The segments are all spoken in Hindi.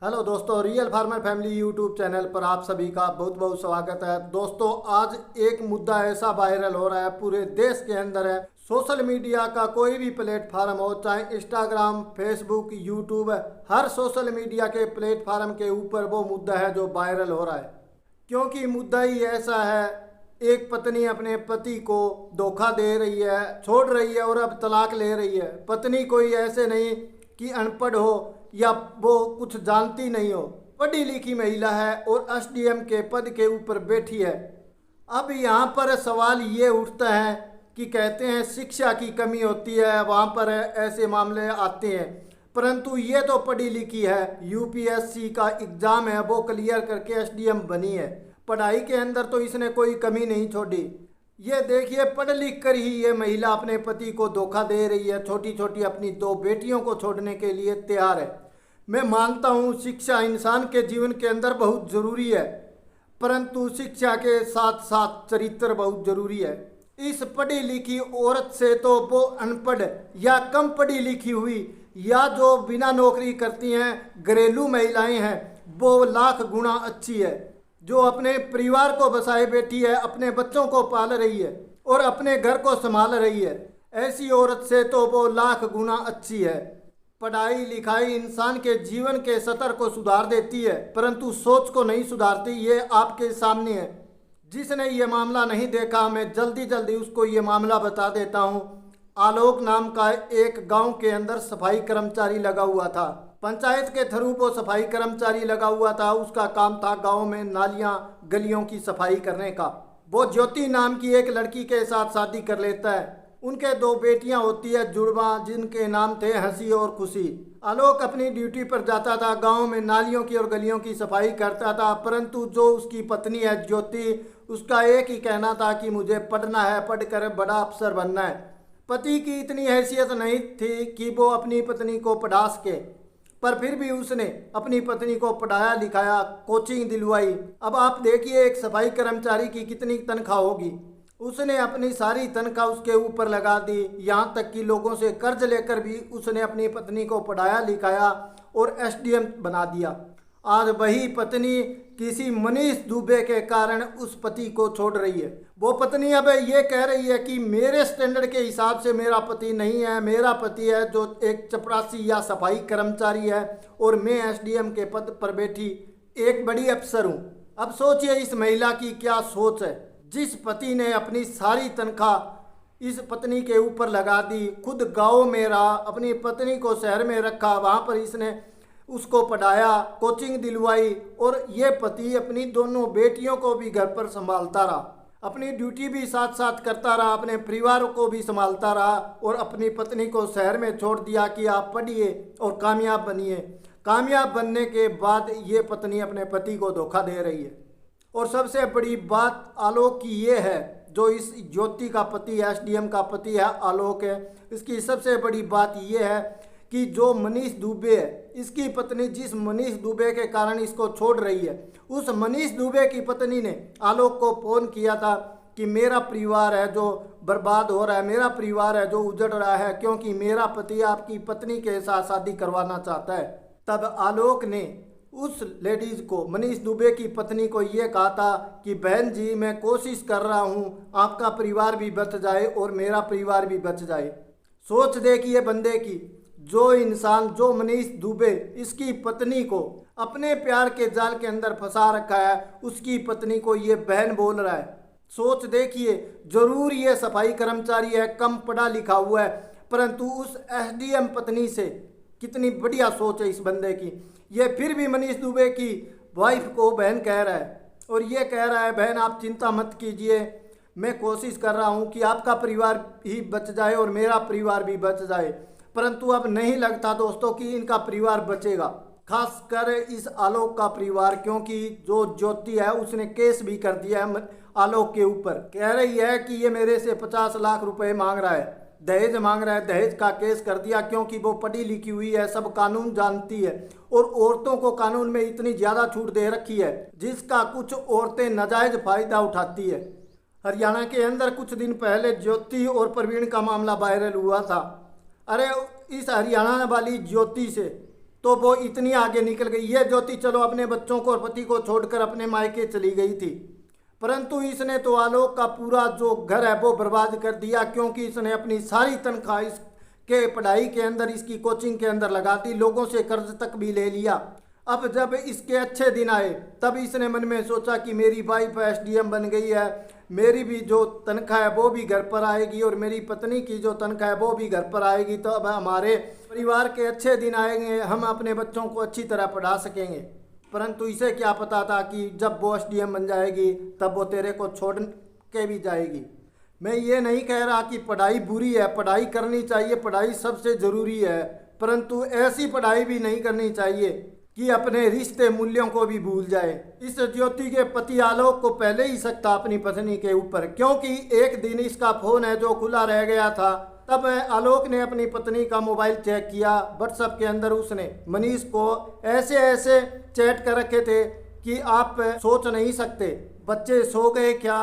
हेलो दोस्तों, real farmer family YouTube channel पर आप सभी का बहुत बहुत स्वागत है। दोस्तों, आज एक मुद्दा ऐसा वायरल हो रहा है, पूरे देश के अंदर है। सोशल मीडिया का कोई भी प्लेटफार्म हो, चाहे इंस्टाग्राम, फेसबुक, यूट्यूब, हर सोशल मीडिया के प्लेटफार्म के ऊपर वो मुद्दा है जो वायरल हो रहा है। क्योंकि मुद्दा ही ऐसा है, एक पत्नी अपने पति को धोखा दे रही है, छोड़ रही है और अब तलाक ले रही है। पत्नी कोई ऐसे नहीं कि अनपढ़ हो या वो कुछ जानती नहीं हो, पढ़ी लिखी महिला है और एसडीएम के पद के ऊपर बैठी है। अब यहाँ पर सवाल ये उठता है कि कहते हैं शिक्षा की कमी होती है, वहाँ पर ऐसे मामले आते हैं। परंतु ये तो पढ़ी लिखी है, यूपीएससी का एग्ज़ाम है वो क्लियर करके एसडीएम बनी है। पढ़ाई के अंदर तो इसने कोई कमी नहीं छोड़ी। ये देखिए, पढ़ लिख कर ही ये महिला अपने पति को धोखा दे रही है, छोटी छोटी अपनी दो बेटियों को छोड़ने के लिए तैयार है। मैं मानता हूँ शिक्षा इंसान के जीवन के अंदर बहुत ज़रूरी है, परंतु शिक्षा के साथ साथ चरित्र बहुत ज़रूरी है। इस पढ़ी लिखी औरत से तो वो अनपढ़ या कम पढ़ी लिखी हुई या जो बिना नौकरी करती हैं घरेलू महिलाएं हैं वो लाख गुना अच्छी है, जो अपने परिवार को बसाए बैठी है, अपने बच्चों को पाल रही है और अपने घर को संभाल रही है। ऐसी औरत से तो वो लाख गुना अच्छी है। पढ़ाई लिखाई इंसान के जीवन के स्तर को सुधार देती है, परंतु सोच को नहीं सुधारती। ये आपके सामने है। जिसने ये मामला नहीं देखा, मैं जल्दी जल्दी उसको ये मामला बता देता हूँ। आलोक नाम का एक गांव के अंदर सफाई कर्मचारी लगा हुआ था। पंचायत के थ्रू वो सफाई कर्मचारी लगा हुआ था। उसका काम था गांव में नालियां गलियों की सफाई करने का। वो ज्योति नाम की एक लड़की के साथ शादी कर लेता है। उनके दो बेटियां होती है जुड़वा, जिनके नाम थे हंसी और खुशी। आलोक अपनी ड्यूटी पर जाता था, गांव में नालियों की और गलियों की सफाई करता था। परंतु जो उसकी पत्नी है ज्योति, उसका एक ही कहना था कि मुझे पढ़ना है, पढ़कर बड़ा अफसर बनना है। पति की इतनी हैसियत नहीं थी कि वो अपनी पत्नी को पढ़ा सके, पर फिर भी उसने अपनी पत्नी को पढ़ाया लिखाया, कोचिंग दिलवाई। अब आप देखिए एक सफाई कर्मचारी की कितनी तनख्वाह होगी। उसने अपनी सारी तनख्वाह उसके ऊपर लगा दी, यहाँ तक कि लोगों से कर्ज लेकर भी उसने अपनी पत्नी को पढ़ाया लिखाया और एसडीएम बना दिया। आज वही पत्नी किसी मनीष दुबे के कारण उस पति को छोड़ रही है। वो पत्नी अब ये कह रही है कि मेरे स्टैंडर्ड के हिसाब से मेरा पति नहीं है, मेरा पति है जो एक चपरासी या सफाई कर्मचारी है और मैं एसडीएम के पद पर बैठी एक बड़ी अफसर हूँ। अब सोचिए इस महिला की क्या सोच है, जिस पति ने अपनी सारी तनख्वाह इस पत्नी के ऊपर लगा दी, खुद गाँव में रहा, अपनी पत्नी को शहर में रखा, वहाँ पर इसने उसको पढ़ाया, कोचिंग दिलवाई और ये पति अपनी दोनों बेटियों को भी घर पर संभालता रहा, अपनी ड्यूटी भी साथ साथ करता रहा, अपने परिवार को भी संभालता रहा और अपनी पत्नी को शहर में छोड़ दिया कि आप पढ़िए और कामयाब बनिए। कामयाब बनने के बाद ये पत्नी अपने पति को धोखा दे रही है। और सबसे बड़ी बात आलोक की ये है, जो इस ज्योति का पति एसडीएम का पति है आलोक है, इसकी सबसे बड़ी बात ये है कि जो मनीष दुबे है, इसकी पत्नी जिस मनीष दुबे के कारण इसको छोड़ रही है, उस मनीष दुबे की पत्नी ने आलोक को फोन किया था कि मेरा परिवार है जो बर्बाद हो रहा है, मेरा परिवार है जो उजड़ रहा है, क्योंकि मेरा पति आपकी पत्नी के साथ शादी करवाना चाहता है। तब आलोक ने उस लेडीज को, मनीष दुबे की पत्नी को ये कहा था कि बहन जी मैं कोशिश कर रहा हूँ आपका परिवार भी बच जाए और मेरा परिवार भी बच जाए। सोच देखिए बंदे की, जो इंसान, जो मनीष दुबे इसकी पत्नी को अपने प्यार के जाल के अंदर फंसा रखा है, उसकी पत्नी को ये बहन बोल रहा है। सोच देखिए, जरूर ये सफाई कर्मचारी है, कम पढ़ा लिखा हुआ है, परंतु उस एसडीएम पत्नी से कितनी बढ़िया सोच है इस बंदे की। ये फिर भी मनीष दुबे की वाइफ को बहन कह रहा है और ये कह रहा है बहन आप चिंता मत कीजिए, मैं कोशिश कर रहा हूँ कि आपका परिवार ही बच जाए और मेरा परिवार भी बच जाए। परंतु अब नहीं लगता दोस्तों कि इनका परिवार बचेगा, खासकर इस आलोक का परिवार, क्योंकि जो ज्योति है उसने केस भी कर दिया है आलोक के ऊपर। कह रही है कि ये मेरे से 50 लाख रुपए मांग रहा है, दहेज मांग रहा है। दहेज का केस कर दिया क्योंकि वो पढ़ी लिखी हुई है, सब कानून जानती है और औरतों को कानून में इतनी ज़्यादा छूट दे रखी है जिसका कुछ औरतें नाजायज फायदा उठाती है। हरियाणा के अंदर कुछ दिन पहले ज्योति और प्रवीण का मामला वायरल हुआ था। अरे इस हरियाणा वाली ज्योति से तो वो इतनी आगे निकल गई। ये ज्योति चलो अपने बच्चों को और पति को छोड़कर अपने मायके चली गई थी, परंतु इसने तो आलोक का पूरा जो घर है वो बर्बाद कर दिया, क्योंकि इसने अपनी सारी तनख्वाह इसके पढ़ाई के अंदर, इसकी कोचिंग के अंदर लगा दी, लोगों से कर्ज तक भी ले लिया। अब जब इसके अच्छे दिन आए तब इसने मन में सोचा कि मेरी वाइफ एसडीएम बन गई है, मेरी भी जो तनख्वाह है वो भी घर पर आएगी और मेरी पत्नी की जो तनख्वाह है वो भी घर पर आएगी, तो अब हमारे परिवार के अच्छे दिन आएंगे, हम अपने बच्चों को अच्छी तरह पढ़ा सकेंगे। परंतु इसे क्या पता था कि जब वो एसडीएम बन जाएगी तब वो तेरे को छोड़ के भी जाएगी। मैं ये नहीं कह रहा कि पढ़ाई बुरी है, पढ़ाई करनी चाहिए, पढ़ाई सबसे ज़रूरी है, परंतु ऐसी पढ़ाई भी नहीं करनी चाहिए कि अपने रिश्ते मूल्यों को भी भूल जाए। इस ज्योति के पति आलोक को पहले ही शक था अपनी पत्नी के ऊपर, क्योंकि एक दिन इसका फ़ोन है जो खुला रह गया था। तब आलोक ने अपनी पत्नी का मोबाइल चेक किया, व्हाट्सएप के अंदर उसने मनीष को ऐसे ऐसे चैट कर रखे थे कि आप सोच नहीं सकते। बच्चे सो गए क्या,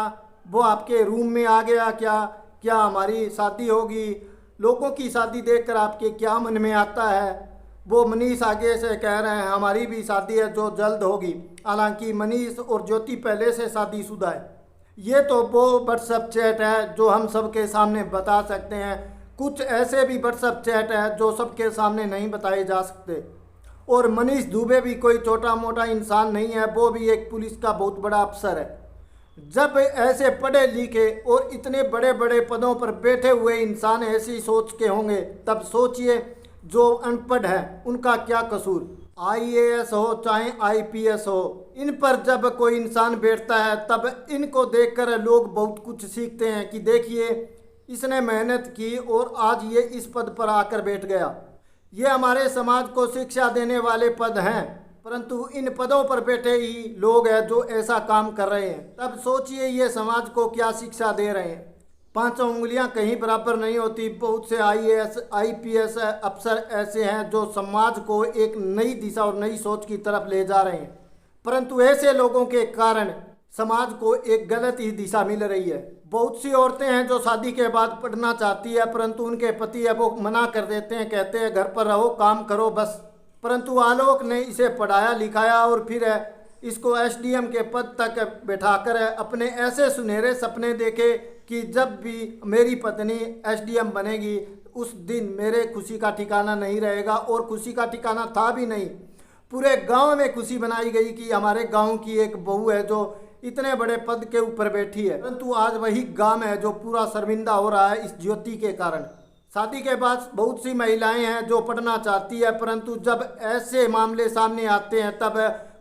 वो आपके रूम में आ गया क्या हमारी शादी होगी, लोगों की शादी देखकर आपके क्या मन में आता है। वो मनीष आगे से कह रहे हैं हमारी भी शादी है जो जल्द होगी, हालांकि मनीष और ज्योति पहले से शादीशुदा है। ये तो वो व्हाट्सएप चैट है जो हम सबके सामने बता सकते हैं, कुछ ऐसे भी व्हाट्सएप चैट है जो सबके सामने नहीं बताए जा सकते। और मनीष दुबे भी कोई छोटा मोटा इंसान नहीं है, वो भी एक पुलिस का बहुत बड़ा अफसर है। जब ऐसे पढ़े लिखे और इतने बड़े बड़े पदों पर बैठे हुए इंसान ऐसी सोच के होंगे, तब सोचिए जो अनपढ़ है उनका क्या कसूर। आईएएस हो चाहे आईपीएस हो, इन पर जब कोई इंसान बैठता है तब इनको देखकर लोग बहुत कुछ सीखते हैं कि देखिए इसने मेहनत की और आज ये इस पद पर आकर बैठ गया। ये हमारे समाज को शिक्षा देने वाले पद हैं, परंतु इन पदों पर बैठे ही लोग हैं जो ऐसा काम कर रहे हैं। तब सोचिए ये समाज को क्या शिक्षा दे रहे हैं। पांचों उंगलियां कहीं बराबर नहीं होती। बहुत से आईएएस आईपीएस अफसर ऐसे हैं जो समाज को एक नई दिशा और नई सोच की तरफ ले जा रहे हैं, परंतु ऐसे लोगों के कारण समाज को एक गलत ही दिशा मिल रही है। बहुत सी औरतें हैं जो शादी के बाद पढ़ना चाहती है, परंतु उनके पति है वो मना कर देते हैं, कहते हैं घर पर रहो काम करो बस। परंतु आलोक ने इसे पढ़ाया लिखाया और फिर इसको एसडीएम के पद तक बैठाकर अपने ऐसे सुनहरे सपने देखे कि जब भी मेरी पत्नी एसडीएम बनेगी उस दिन मेरे खुशी का ठिकाना नहीं रहेगा। और खुशी का ठिकाना था भी नहीं, पूरे गांव में खुशी बनाई गई कि हमारे गांव की एक बहू है जो इतने बड़े पद के ऊपर बैठी है। परंतु आज वही गांव है जो पूरा शर्मिंदा हो रहा है इस ज्योति के कारण। शादी के बाद बहुत सी महिलाएं हैं जो पढ़ना चाहती है, परंतु जब ऐसे मामले सामने आते हैं तब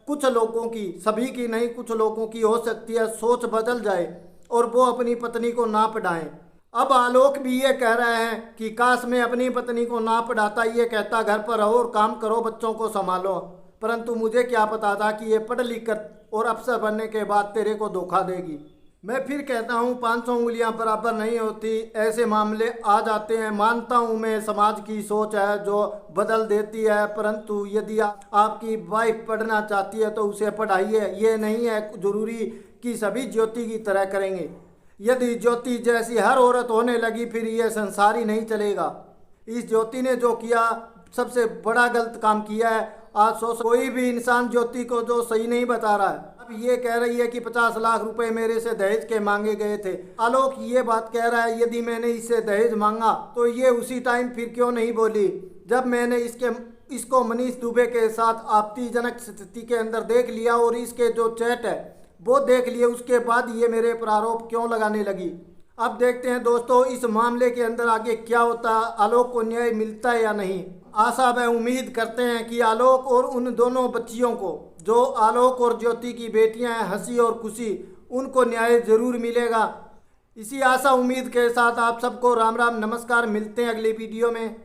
कुछ लोगों की, सभी की नहीं, कुछ लोगों की हो सकती है सोच बदल जाए और वो अपनी पत्नी को ना पढ़ाएं। अब आलोक भी ये कह रहे हैं कि काश मैं अपनी पत्नी को ना पढ़ाता, ये कहता घर पर रहो और काम करो, बच्चों को संभालो, परंतु मुझे क्या पता था कि ये पढ़ लिख कर और अफसर बनने के बाद तेरे को धोखा देगी। मैं फिर कहता हूँ 500 उंगलियां बराबर नहीं होती, ऐसे मामले आ जाते हैं। मानता हूँ मैं समाज की सोच है जो बदल देती है, परंतु यदि आपकी वाइफ पढ़ना चाहती है तो उसे पढ़ाइए। ये नहीं है जरूरी कि सभी ज्योति की तरह करेंगे। यदि ज्योति जैसी हर औरत होने लगी फिर ये संसार ही नहीं चलेगा। इस ज्योति ने जो किया सबसे बड़ा गलत काम किया है। आज कोई भी इंसान ज्योति को जो सही नहीं बता रहा है। अब ये कह रही है कि 50 लाख रुपए मेरे से दहेज के मांगे गए थे। आलोक ये बात कह रहा है यदि मैंने इससे दहेज मांगा तो ये उसी टाइम फिर क्यों नहीं बोली जब मैंने इसको मनीष दुबे के साथ आपत्तिजनक स्थिति के अंदर देख लिया और इसके जो चैट है वो देख लिए, उसके बाद ये मेरे पर आरोप क्यों लगाने लगी। अब देखते हैं दोस्तों इस मामले के अंदर आगे क्या होता है, आलोक को न्याय मिलता है या नहीं। आशा व उम्मीद करते हैं कि आलोक और उन दोनों बच्चियों को, जो आलोक और ज्योति की बेटियां हैं, हंसी और खुशी, उनको न्याय जरूर मिलेगा। इसी आशा उम्मीद के साथ आप सबको राम राम नमस्कार। मिलते हैं अगली वीडियो में।